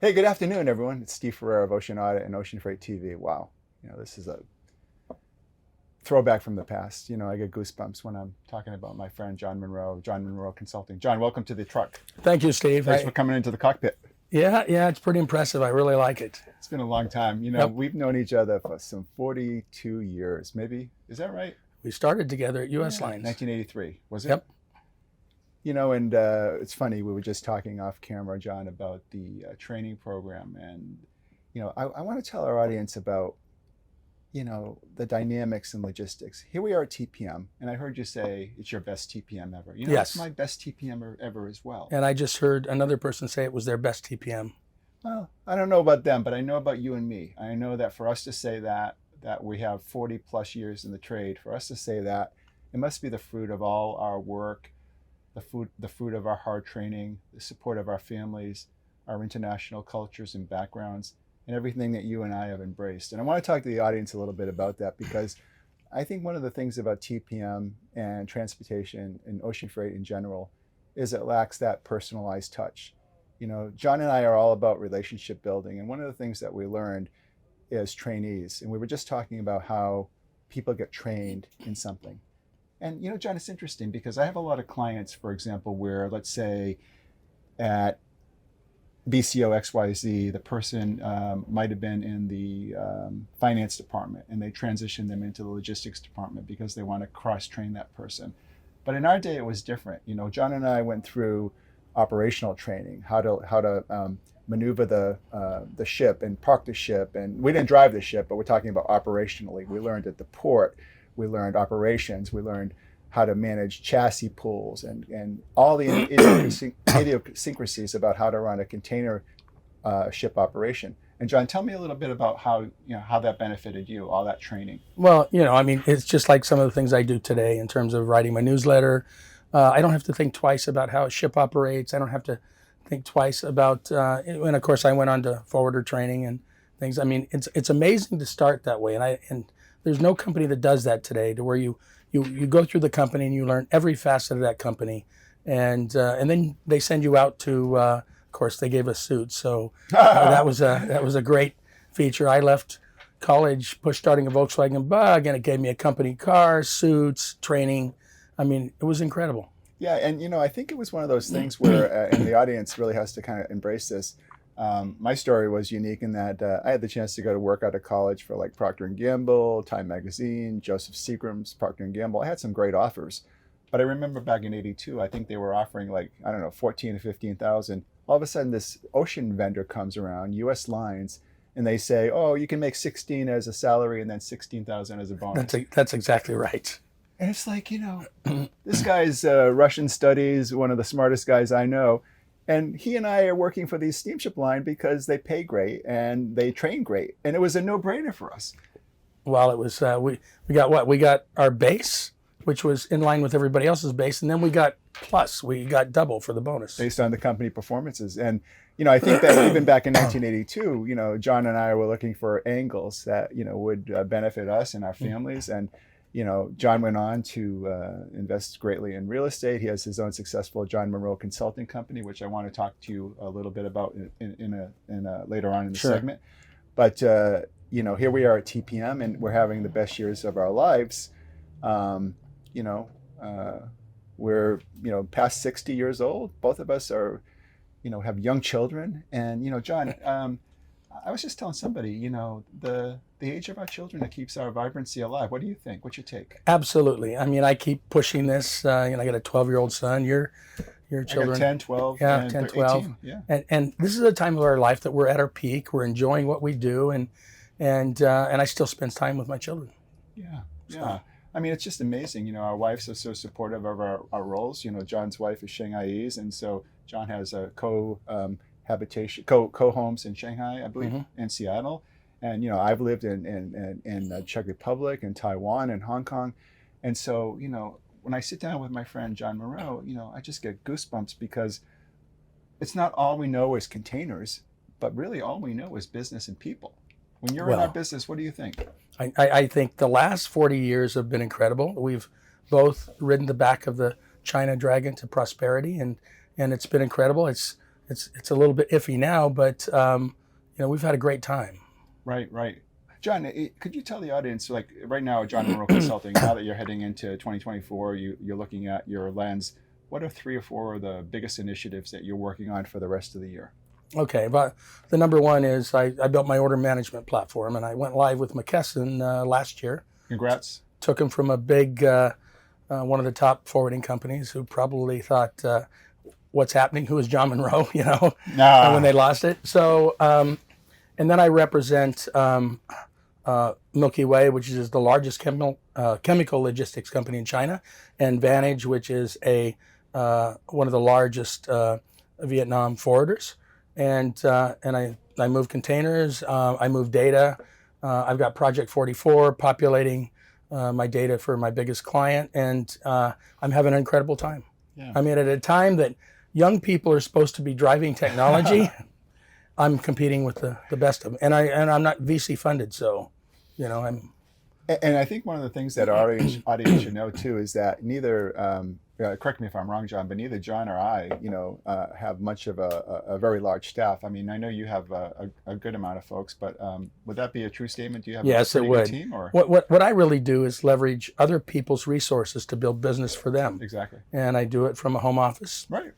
Hey, good afternoon, everyone. It's Steve Ferreira of Ocean Audit and Ocean Freight TV. Wow, this is a throwback from the past. I get goosebumps when I'm talking about my friend Jon Monroe, Jon Monroe Consulting. John, welcome to the truck. Thank you, Steve. Thanks for coming into the cockpit. Yeah, it's pretty impressive. I really like it. It's been a long time. Yep. We've known each other for some 42 years, maybe. Is that right? We started together at U.S. Yeah, Lines. 1983, was it? Yep. And it's funny, we were just talking off camera, John, about the training program. And, I want to tell our audience about, the dynamics and logistics. Here we are at TPM, and I heard you say it's your best TPM ever. Yes. It's my best TPM ever as well. And I just heard another person say it was their best TPM. Well, I don't know about them, but I know about you and me. I know that for us to say that we have 40 plus years in the trade, for us to say that, it must be the fruit of all our work, the fruit of our hard training, the support of our families, our international cultures and backgrounds, and everything that you and I have embraced. And I want to talk to the audience a little bit about that, because I think one of the things about TPM and transportation and ocean freight in general is it lacks that personalized touch. John and I are all about relationship building. And one of the things that we learned is trainees. And we were just talking about how people get trained in something. And, John, it's interesting because I have a lot of clients, for example, where, let's say, at BCO XYZ, the person might have been in the finance department, and they transitioned them into the logistics department because they want to cross-train that person. But in our day, it was different. John and I went through operational training, how to maneuver the ship and park the ship. And we didn't drive the ship, but we're talking about operationally. We learned at the port. We learned operations. We learned how to manage chassis pools and all the idiosyncrasies about how to run a container ship operation. And John, tell me a little bit about how that benefited you, all that training. Well, it's just like some of the things I do today in terms of writing my newsletter. I don't have to think twice about how a ship operates. I don't have to think twice about, and of course I went on to forwarder training and things. It's amazing to start that way. And there's no company that does that today, to where you go through the company and you learn every facet of that company, and then they send you out to. Of course, they gave us suits, so that was a great feature. I left college starting a Volkswagen Bug, and it gave me a company car, suits, training. It was incredible. Yeah, and I think it was one of those things where, and the audience really has to kind of embrace this. My story was unique in that I had the chance to go to work out of college for like Procter & Gamble, Time Magazine, Joseph Seagram's, Procter & Gamble. I had some great offers. But I remember back in 82, I think they were offering 14 to 15,000. All of a sudden, this ocean vendor comes around, U.S. Lines, and they say, oh, you can make 16 as a salary and then 16,000 as a bonus. That's exactly right. And it's like, this guy's Russian studies, one of the smartest guys I know. And he and I are working for the steamship line because they pay great and they train great. And it was a no-brainer for us. Well, it was, we got what? We got our base, which was in line with everybody else's base. And then we got plus. We got double for the bonus. Based on the company performances. And, I think that even back in 1982, John and I were looking for angles that, would benefit us and our families. And, John went on to invest greatly in real estate. He has his own successful Jon Monroe Consulting Company, which I want to talk to you a little bit about in later on in the Sure. segment. But here we are at TPM, and we're having the best years of our lives. We're past 60 years old. Both of us are, have young children, and John. I was just telling somebody, the age of our children that keeps our vibrancy alive. What do you think? What's your take? Absolutely. I keep pushing this. I got a 12-year-old son. Your children. I got 10, 12, yeah, and 10, 12. 18. Yeah. And this is a time of our life that we're at our peak. We're enjoying what we do, and I still spend time with my children. Yeah. Yeah. It's just amazing. Our wives are so supportive of our roles. John's wife is Shanghaiese, and so John has a co-homes in Shanghai, I believe, and Seattle. And, I've lived in Czech Republic and Taiwan and Hong Kong. And so, when I sit down with my friend Jon Monroe, I just get goosebumps, because it's not all we know is containers, but really all we know is business and people. When you're in our business, what do you think? I think the last 40 years have been incredible. We've both ridden the back of the China Dragon to prosperity, and it's been incredible. It's it's a little bit iffy now, but we've had a great time. Right, right. Jon, could you tell the audience, like right now, Jon Monroe Consulting, now that you're heading into 2024, you're looking at your lens, what are 3 or 4 of the biggest initiatives that you're working on for the rest of the year? Okay, but the number one is I built my order management platform, and I went live with McKesson last year. Congrats. Took them from a big, one of the top forwarding companies who probably thought, what's happening? Who is Jon Monroe? When they lost it. So, and then I represent Milky Way, which is the largest chemical logistics company in China, and Vantage, which is one of the largest Vietnam forwarders. And I move containers, I move data. I've got Project 44 populating my data for my biggest client, and I'm having an incredible time. Yeah. I mean, at a time that young people are supposed to be driving technology, I'm competing with the best of them, and I'm not VC funded, so I'm. And I think one of the things that our audience should know too is that neither, correct me if I'm wrong, Jon, but neither Jon or I, have much of a very large staff. I mean, I know you have a good amount of folks, but would that be a true statement? Do you have a pretty good team? Or? What I really do is leverage other people's resources to build business for them. Exactly. And I do it from a home office. Right.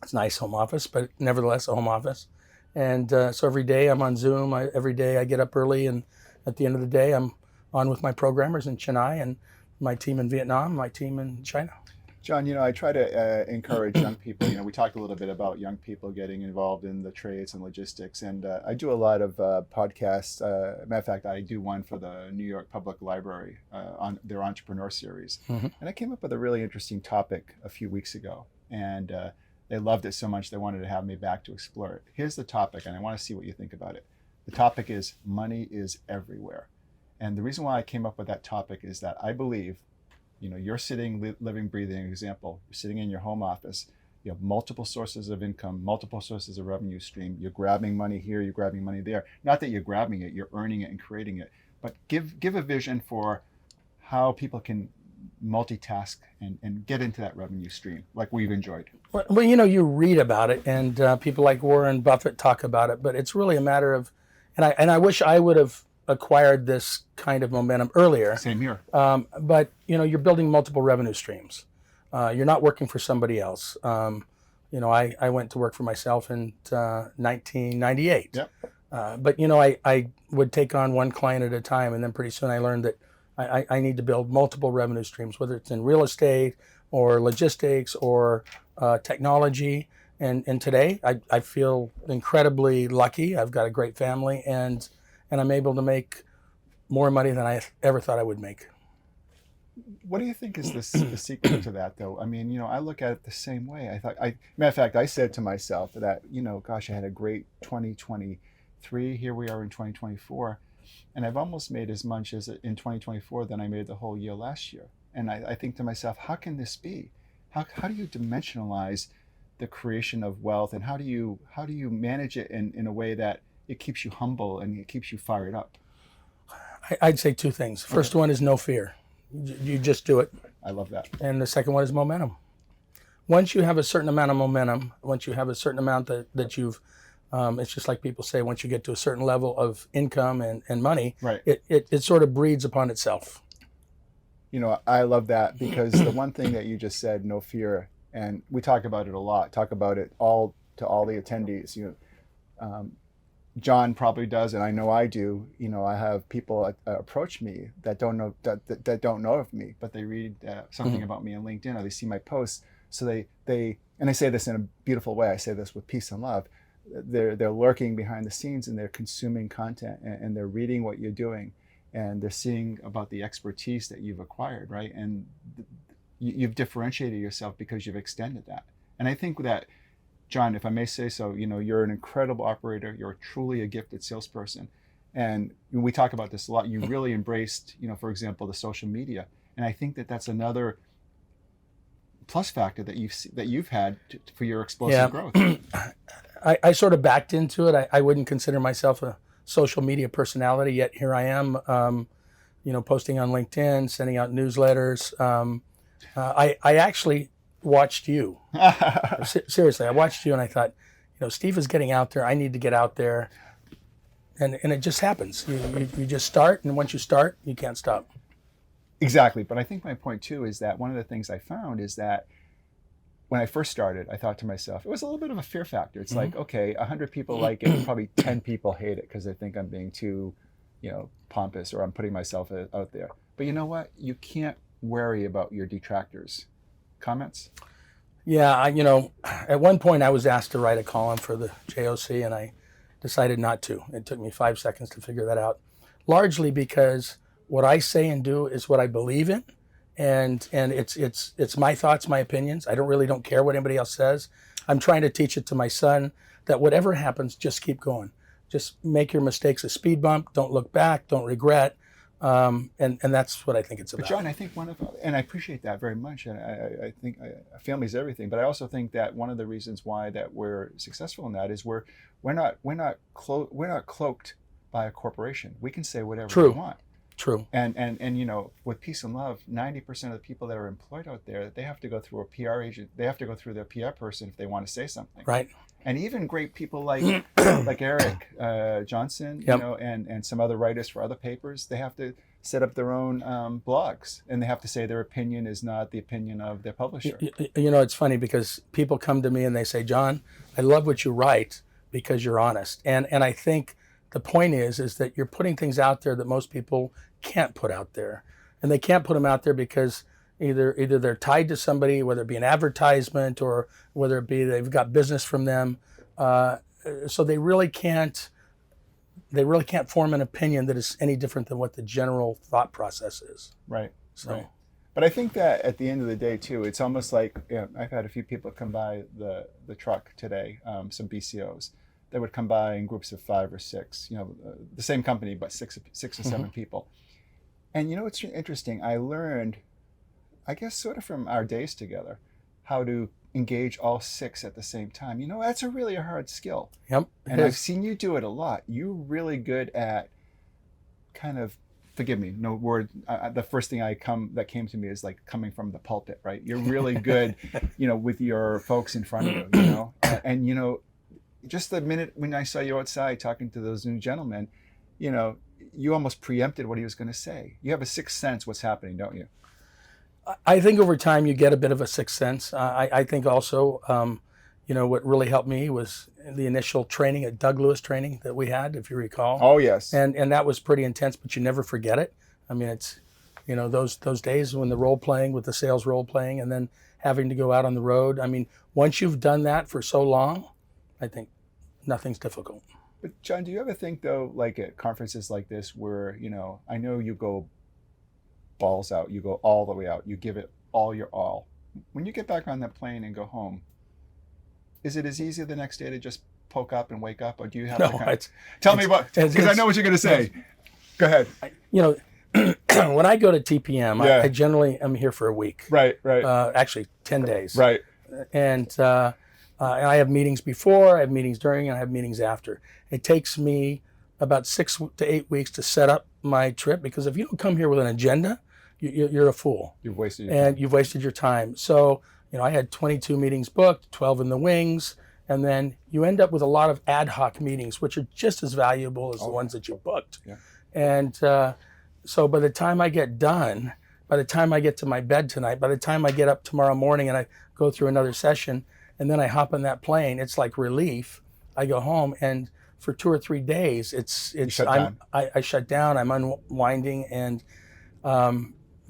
It's a nice home office, but nevertheless a home office. And so every day I'm on Zoom. Every day I get up early, and at the end of the day I'm on with my programmers in Chennai and my team in Vietnam, my team in China. Jon, I try to encourage young people. We talked a little bit about young people getting involved in the trades and logistics, and I do a lot of podcasts. Matter of fact, I do one for the New York Public Library on their entrepreneur series. Mm-hmm. And I came up with a really interesting topic a few weeks ago, and they loved it so much they wanted to have me back to explore it. Here's the topic, and I want to see what you think about it. The topic is money is everywhere. And the reason why I came up with that topic is that I believe, you're sitting, living, breathing example. You're sitting in your home office. You have multiple sources of income, multiple sources of revenue stream. You're grabbing money here, you're grabbing money there. Not that you're grabbing it, you're earning it and creating it. But give a vision for how people can multitask and get into that revenue stream like we've enjoyed. Well, you read about it, and people like Warren Buffett talk about it, but it's really a matter of, and I wish I would have acquired this kind of momentum earlier. Same here. But you're building multiple revenue streams. You're not working for somebody else. I went to work for myself in 1998. Yep. But I would take on one client at a time, and then pretty soon I learned that I need to build multiple revenue streams, whether it's in real estate or logistics or technology. And today I feel incredibly lucky. I've got a great family, and I'm able to make more money than I ever thought I would make. What do you think is the secret to that, though? I mean, I look at it the same way. Matter of fact, I said to myself that, gosh, I had a great 2023. Here we are in 2024. And I've almost made as much as in 2024 than I made the whole year last year. And I think to myself, how can this be? How do you dimensionalize the creation of wealth, and how do you manage it in a way that it keeps you humble and it keeps you fired up? I'd say 2 things. First one is no fear. You just do it. I love that. And the second one is momentum. Once you have a certain amount of momentum, once you have a certain amount that you've, it's just like people say, once you get to a certain level of income and money, right, it sort of breeds upon itself. I love that, because the one thing that you just said, no fear, and we talk about it a lot, talk about it all to all the attendees. Jon probably does, and I know I do. I have people approach me that don't know that don't know of me, but they read something about me on LinkedIn, or they see my posts. So they and I say this in a beautiful way. I say this with peace and love. They're lurking behind the scenes, and they're consuming content, and they're reading what you're doing, and they're seeing about the expertise that you've acquired, right? And you've differentiated yourself because you've extended that. And I think that, Jon, if I may say so, you're an incredible operator. You're truly a gifted salesperson. And we talk about this a lot. You really embraced, for example, the social media. And I think that that's another plus factor that you've had for your explosive growth. I sort of backed into it. I wouldn't consider myself a social media personality, yet here I am, posting on LinkedIn, sending out newsletters. I actually watched you. Seriously, I watched you, and I thought, Steve is getting out there. I need to get out there. And it just happens. You just start, and once you start, you can't stop. Exactly. But I think my point too is that one of the things I found is that when I first started, I thought to myself, it was a little bit of a fear factor. It's like, okay, 100 people like it, probably 10 people hate it because they think I'm being too, pompous, or I'm putting myself out there. But you know what? You can't worry about your detractors. Comments? Yeah, at one point I was asked to write a column for the JOC, and I decided not to. It took me 5 seconds to figure that out, largely because what I say and do is what I believe in. And it's my thoughts, my opinions. I don't care what anybody else says. I'm trying to teach it to my son that whatever happens, just keep going. Just make your mistakes a speed bump. Don't look back. Don't regret. And that's what I think it's about. But John, I think and I appreciate that very much. And I think family's everything. But I also think that one of the reasons why that we're successful in that is we're not cloaked by a corporation. We can say whatever we want. True. And with peace and love, 90% of the people that are employed out there, they have to go through a PR agent. They have to go through their PR person if they want to say something. Right. And even great people like Eric Johnson, Yep. and some other writers for other papers, they have to set up their own blogs, and they have to say their opinion is not the opinion of their publisher. It's funny because people come to me and they say, John, I love what you write because you're honest. And I think the point is that you're putting things out there that most people can't put out there. And they can't put them out there because either they're tied to somebody, whether it be an advertisement or whether it be they've got business from them. So they really can't form an opinion that is any different than what the general thought process is. Right. So. Right. But I think that at the end of the day too, it's almost like, I've had a few people come by the truck today, some BCOs. They would come by in groups of 5 or 6, the same company, but six or seven people. And it's interesting. I learned, I guess, sort of from our days together, how to engage all 6 at the same time. That's really a hard skill. Yep. And I've seen you do it a lot. You're really good at kind of, forgive me, no word. The first thing that came to me is like coming from the pulpit, right? You're really good, with your folks in front of you, and just the minute when I saw you outside talking to those new gentlemen, you almost preempted what he was going to say. You have a sixth sense what's happening, don't you? I think over time you get a bit of a sixth sense. I think also, what really helped me was the initial training at Doug Lewis training that we had, if you recall. Oh, yes. And that was pretty intense, but you never forget it. I mean, it's, those days when the role playing with the sales role playing and then having to go out on the road. I mean, once you've done that for so long, I think nothing's difficult. But John, do you ever think though, like at conferences like this where, I know you go balls out, you go all the way out, you give it all your all. When you get back on that plane and go home, is it as easy the next day to just poke up and wake up, or do you have tell me about, because I know what you're going to say. Go ahead. When I go to TPM, I generally am here for a week. Right. Actually, 10 days. Right. And I have meetings before, I have meetings during, and I have meetings after. It takes me about 6 to 8 weeks to set up my trip, because if you don't come here with an agenda, you're a fool. You've wasted your time. You've wasted your time. So, I had 22 meetings booked, 12 in the wings, and then you end up with a lot of ad hoc meetings, which are just as valuable as the ones that you booked. Yeah. And so by the time I get done, by the time I get to my bed tonight, by the time I get up tomorrow morning and I go through another session, and then I hop on that plane, it's like relief. I go home, and for 2 or 3 days, I shut down. I'm unwinding, and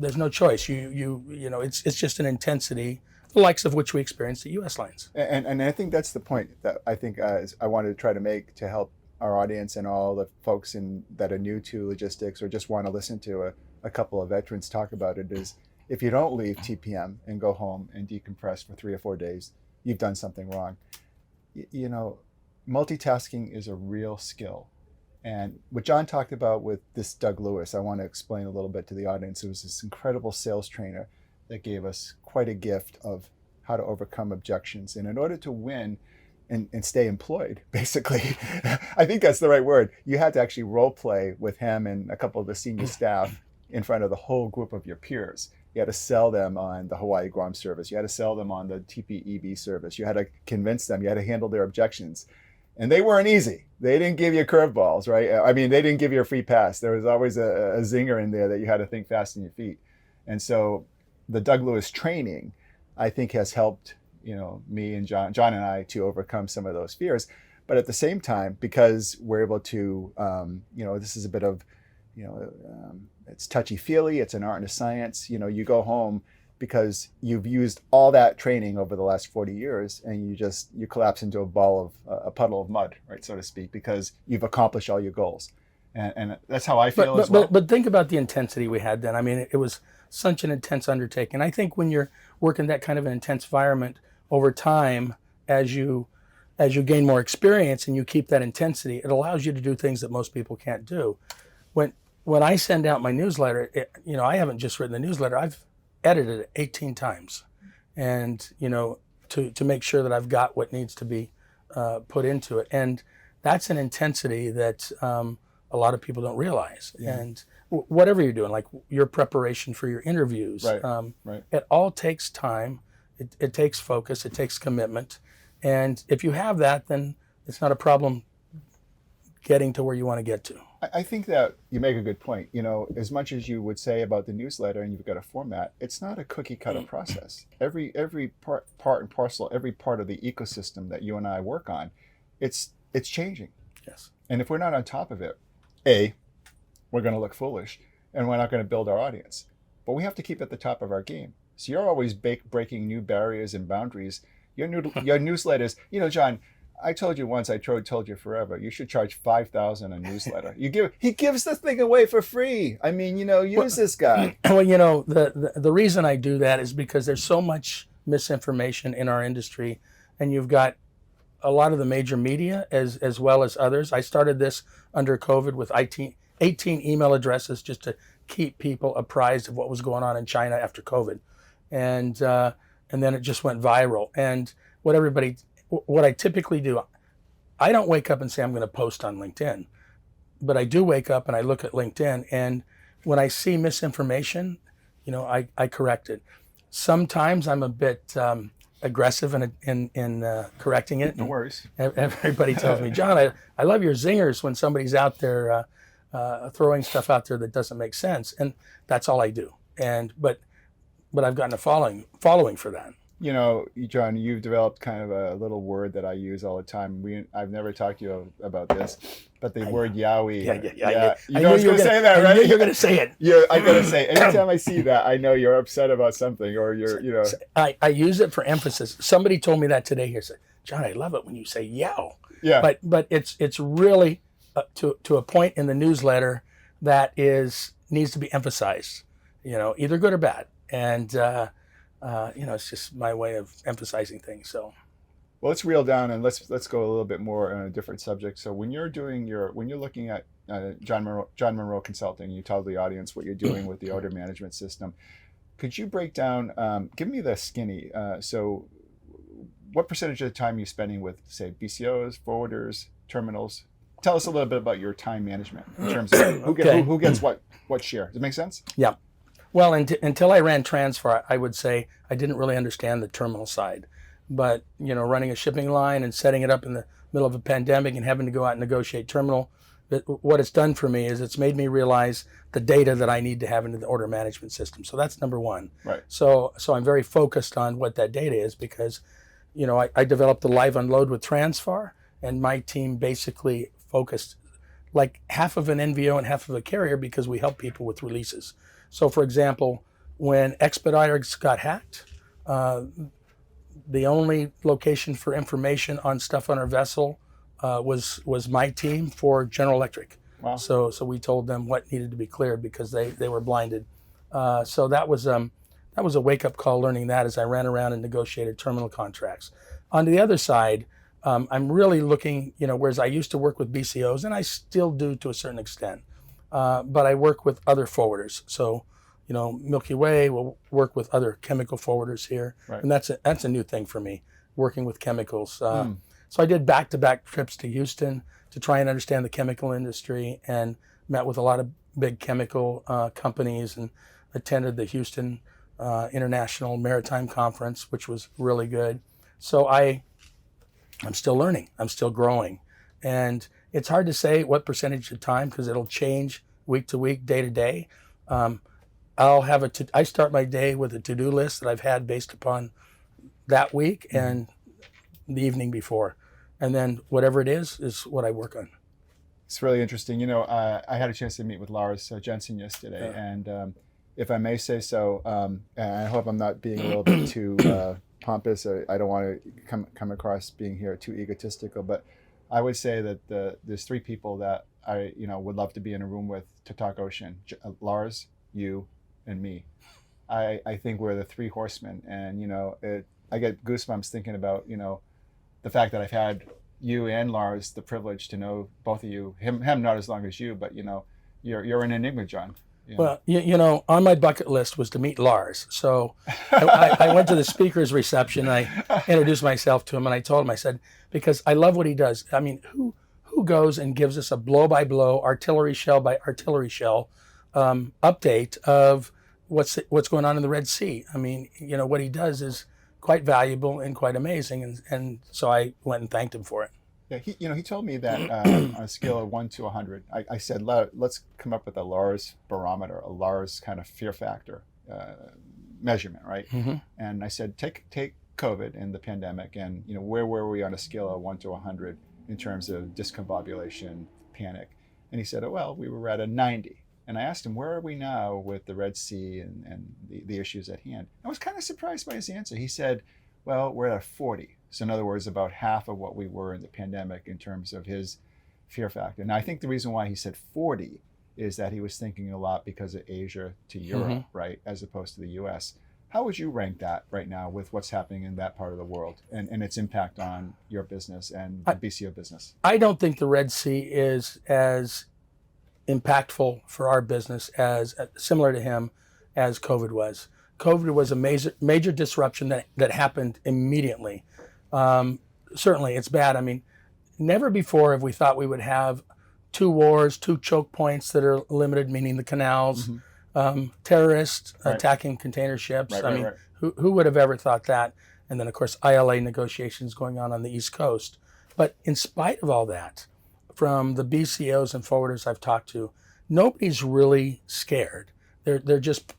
there's no choice. It's just an intensity, the likes of which we experience at U.S. Lines. And I think that's the point that I think I wanted to try to make to help our audience and all the folks that are new to logistics or just want to listen to a couple of veterans talk about it, is if you don't leave TPM and go home and decompress for 3 or 4 days, you've done something wrong. Multitasking is a real skill. And what John talked about with this Doug Lewis, I want to explain a little bit to the audience. It was this incredible sales trainer that gave us quite a gift of how to overcome objections. And in order to win and stay employed, basically, I think that's the right word, you had to actually role play with him and a couple of the senior staff in front of the whole group of your peers. You had to sell them on the Hawaii Guam service. You had to sell them on the TPEB service. You had to convince them. You had to handle their objections. And they weren't easy. They didn't give you curveballs, right? I mean, they didn't give you a free pass. There was always a zinger in there that you had to think fast on your feet. And so the Doug Lewis training, I think, has helped, me and John and I to overcome some of those fears. But at the same time, because we're able to, this is a bit of, it's touchy-feely, it's an art and a science. You go home because you've used all that training over the last 40 years and you collapse into a puddle of mud, right, so to speak, because you've accomplished all your goals. And that's how I feel as well. But think about the intensity we had then. I mean, it was such an intense undertaking. I think when you're working that kind of an intense environment over time, as you gain more experience and you keep that intensity, it allows you to do things that most people can't do. When I send out my newsletter, I haven't just written the newsletter, I've edited it 18 times. And, to make sure that I've got what needs to be put into it. And that's an intensity that a lot of people don't realize. Yeah. And whatever you're doing, like your preparation for your interviews, right. It all takes time. It takes focus. It takes commitment. And if you have that, then it's not a problem getting to where you want to get to. I think that you make a good point. As much as you would say about the newsletter and you've got a format, it's not a cookie cutter process. Every part and parcel, every part of the ecosystem that you and I work on, it's changing. Yes. And if we're not on top of it, we're going to look foolish and we're not going to build our audience. But we have to keep at the top of our game. So you're always breaking new barriers and boundaries. Your newsletters, John, I told you once, I told you forever, you should charge $5,000 a newsletter. He gives the thing away for free. I mean, use this guy. Well, the reason I do that is because there's so much misinformation in our industry, and you've got a lot of the major media as well as others. I started this under COVID with 18 email addresses just to keep people apprised of what was going on in China after COVID. And then it just went viral. And what I typically do, I don't wake up and say I'm going to post on LinkedIn, but I do wake up and I look at LinkedIn, and when I see misinformation, I correct it. Sometimes I'm a bit aggressive in correcting it. No worries. Everybody tells me, John, I love your zingers when somebody's out there throwing stuff out there that doesn't make sense, and that's all I do. But I've gotten a following for that. John, you've developed kind of a little word that I use all the time. I've never talked to you about this, but the word Yowie. Yeah. You know I was going to say that, right? I knew you were going to say it. Yeah, I got to say, anytime I see that, I know you're upset about something, or you're. I use it for emphasis. Somebody told me that today. He said, John, I love it when you say yow. Yeah. But it's really to a point in the newsletter that needs to be emphasized. Either good or bad, and. It's just my way of emphasizing things. So, well, let's reel down and let's go a little bit more on a different subject. So, when you're looking at Jon Monroe Consulting, you tell the audience what you're doing with the order management system. Could you break down? Give me the skinny. So, what percentage of the time are you spending with, say, BCOs, forwarders, terminals? Tell us a little bit about your time management in terms of who gets what share. Does it make sense? Yeah. Well, until I ran Transfer, I would say I didn't really understand the terminal side. But, running a shipping line and setting it up in the middle of a pandemic and having to go out and negotiate terminal, what it's done for me is it's made me realize the data that I need to have into the order management system. So that's number one. Right. So I'm very focused on what that data is because, I developed the live unload with Transfer, and my team basically focused like half of an NVO and half of a carrier because we help people with releases. So, for example, when Expeditors got hacked, the only location for information on stuff on our vessel was my team for General Electric. Wow. So we told them what needed to be cleared because they were blinded. So that was a wake-up call learning that as I ran around and negotiated terminal contracts. On the other side, I'm really looking, whereas I used to work with BCOs, and I still do to a certain extent. But I work with other forwarders. So, Milky Way will work with other chemical forwarders here. Right. And that's a new thing for me, working with chemicals. So I did back-to-back trips to Houston to try and understand the chemical industry and met with a lot of big chemical companies and attended the Houston International Maritime Conference, which was really good. So I'm still learning. I'm still growing. And it's hard to say what percentage of time because it'll change week to week, day to day. I start my day with a to-do list that I've had based upon that week and the evening before. And then whatever it is what I work on. It's really interesting. I had a chance to meet with Lars Jensen yesterday, and if I may say so, and I hope I'm not being a little bit too pompous. I don't want to come across being here too egotistical, but I would say that there's three people that I would love to be in a room with to talk ocean: Lars, you, and me. I think we're the three horsemen, and I get goosebumps thinking about the fact that I've had you and Lars the privilege to know both of you. Him not as long as you, but you're an enigma, Jon. Well, on my bucket list was to meet Lars. So I went to the speaker's reception. I introduced myself to him, and I told him, I said, because I love what he does. I mean, who goes and gives us a blow-by-blow, artillery shell by artillery shell update of what's going on in the Red Sea? I mean, what he does is quite valuable and quite amazing, and so I went and thanked him for it. Yeah, he told me that on a scale of 1 to 100, I said, let's come up with a Lars barometer, a Lars kind of fear factor measurement, right? Mm-hmm. And I said, take COVID and the pandemic, and where were we on a scale of 1 to 100 in terms of discombobulation, panic? And he said, oh, well, we were at a 90. And I asked him, where are we now with the Red Sea and the issues at hand? I was kind of surprised by his answer. He said, well, we're at a 40. So in other words, about half of what we were in the pandemic in terms of his fear factor. Now, I think the reason why he said 40 is that he was thinking a lot because of Asia to Europe, mm-hmm. right, as opposed to the U.S. How would you rank that right now with what's happening in that part of the world and its impact on your business and the BCO business? I don't think the Red Sea is as impactful for our business as similar to him as COVID was. COVID was a major disruption that happened immediately. Certainly, it's bad. I mean, never before have we thought we would have two wars, two choke points that are limited, meaning the canals, mm-hmm. Terrorists right. attacking container ships. Right, I mean, who would have ever thought that? And then, of course, ILA negotiations going on the East Coast. But in spite of all that, from the BCOs and forwarders I've talked to, nobody's really scared. They're just,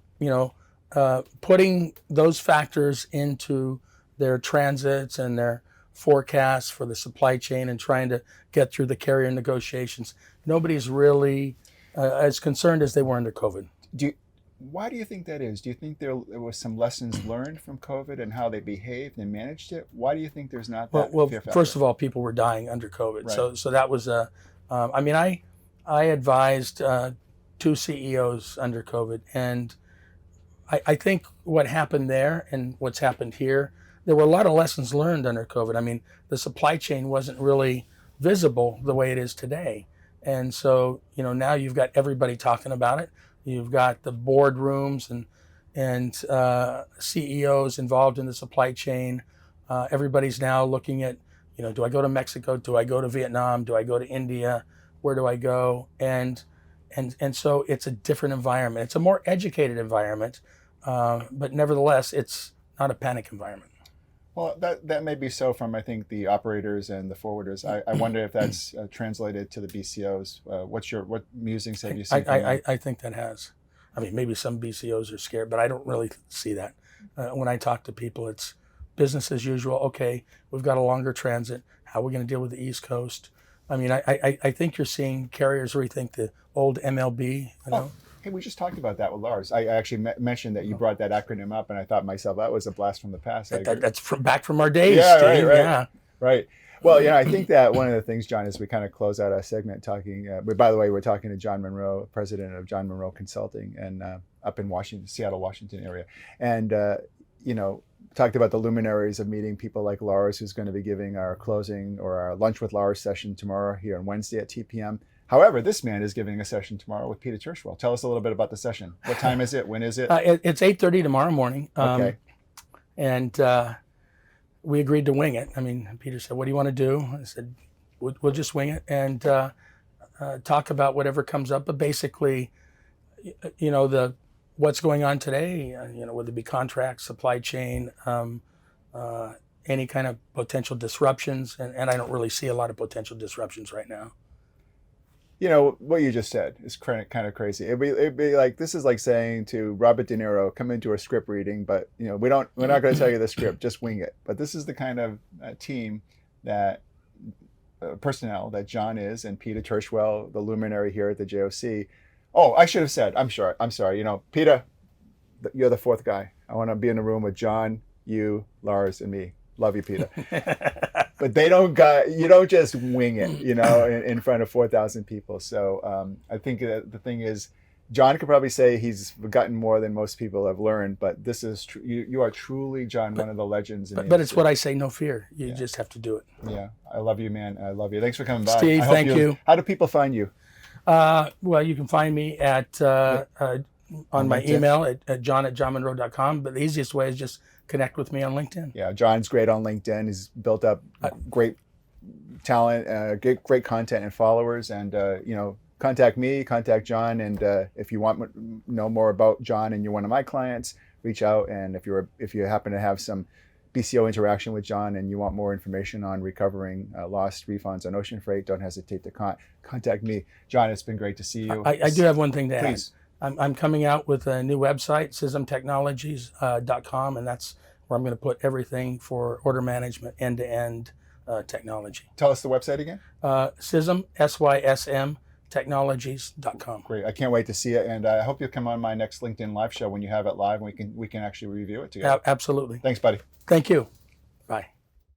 putting those factors into their transits and their forecasts for the supply chain and trying to get through the carrier negotiations. Nobody's really as concerned as they were under COVID. Why do you think that is? Do you think there was some lessons learned from COVID and how they behaved and managed it? Why do you think there's not that well, fear factor? First of all, people were dying under COVID. Right. So that was I advised two CEOs under COVID, and I think what happened there and what's happened here, there were a lot of lessons learned under COVID. I mean, the supply chain wasn't really visible the way it is today. And so, now you've got everybody talking about it. You've got the boardrooms and CEOs involved in the supply chain. Everybody's now looking at, do I go to Mexico? Do I go to Vietnam? Do I go to India? Where do I go? And so it's a different environment. It's a more educated environment, but nevertheless, it's not a panic environment. Well, that may be so from, I think, the operators and the forwarders. I wonder if that's translated to the BCOs. What musings have you seen? I think that has. I mean, maybe some BCOs are scared, but I don't really see that. When I talk to people, it's business as usual. Okay, we've got a longer transit. How are we going to deal with the East Coast? I mean, I think you're seeing carriers rethink the old MLB. Hey, we just talked about that with Lars. I actually mentioned that you brought that acronym up, and I thought myself, that was a blast from the past. That's back from our days, yeah, Steve. Right. Yeah. Right. Well, I think that one of the things, Jon, is we kind of close out our segment talking. By the way, we're talking to Jon Monroe, president of Jon Monroe Consulting, and up in Seattle, Washington area, and talked about the luminaries of meeting people like Lars, who's going to be giving our closing or our lunch with Lars session tomorrow here on Wednesday at 2 p.m. However, this man is giving a session tomorrow with Peter Tirschwell. Tell us a little bit about the session. What time is it? When is it? It's 8:30 tomorrow morning. Okay. And we agreed to wing it. I mean, Peter said, what do you want to do? I said, we'll just wing it and talk about whatever comes up. But basically, the what's going on today, whether it be contracts, supply chain, any kind of potential disruptions, and I don't really see a lot of potential disruptions right now. What you just said is kind of crazy. It'd be like, this is like saying to Robert De Niro, come into a script reading, but we're not going to tell you the script, just wing it. But this is the kind of team that personnel that Jon is, and Peter Churchwell, the luminary here at the JOC. Oh, I should have said, I'm sorry. Peter, you're the fourth guy. I want to be in the room with Jon, you, Lars, and me. Love you, Peter. But you don't just wing it, in front of 4,000 people. So I think that the thing is, Jon could probably say he's gotten more than most people have learned, but this is you are truly, Jon, one of the legends. But it's what I say, no fear. You just have to do it. Yeah, I love you, man. I love you. Thanks for coming by. Steve, thank you. How do people find you? Well, you can find me at on my email at jon@jonmonroe.com, but the easiest way is just connect with me on LinkedIn. Yeah, Jon's great on LinkedIn. He's built up great talent, great content and followers. And, contact me, contact Jon. And if you want to know more about Jon and you're one of my clients, reach out. And if you happen to have some BCO interaction with Jon and you want more information on recovering lost refunds on ocean freight, don't hesitate to contact me. Jon, it's been great to see you. I do have one thing to Please. add. I'm coming out with a new website, sysmtechnologies.com, and that's where I'm going to put everything for order management, end-to-end technology. Tell us the website again. Sysm, SYSM, technologies.com. Great. I can't wait to see it. And I hope you'll come on my next LinkedIn live show when you have it live, and we can actually review it together. Absolutely. Thanks, buddy. Thank you.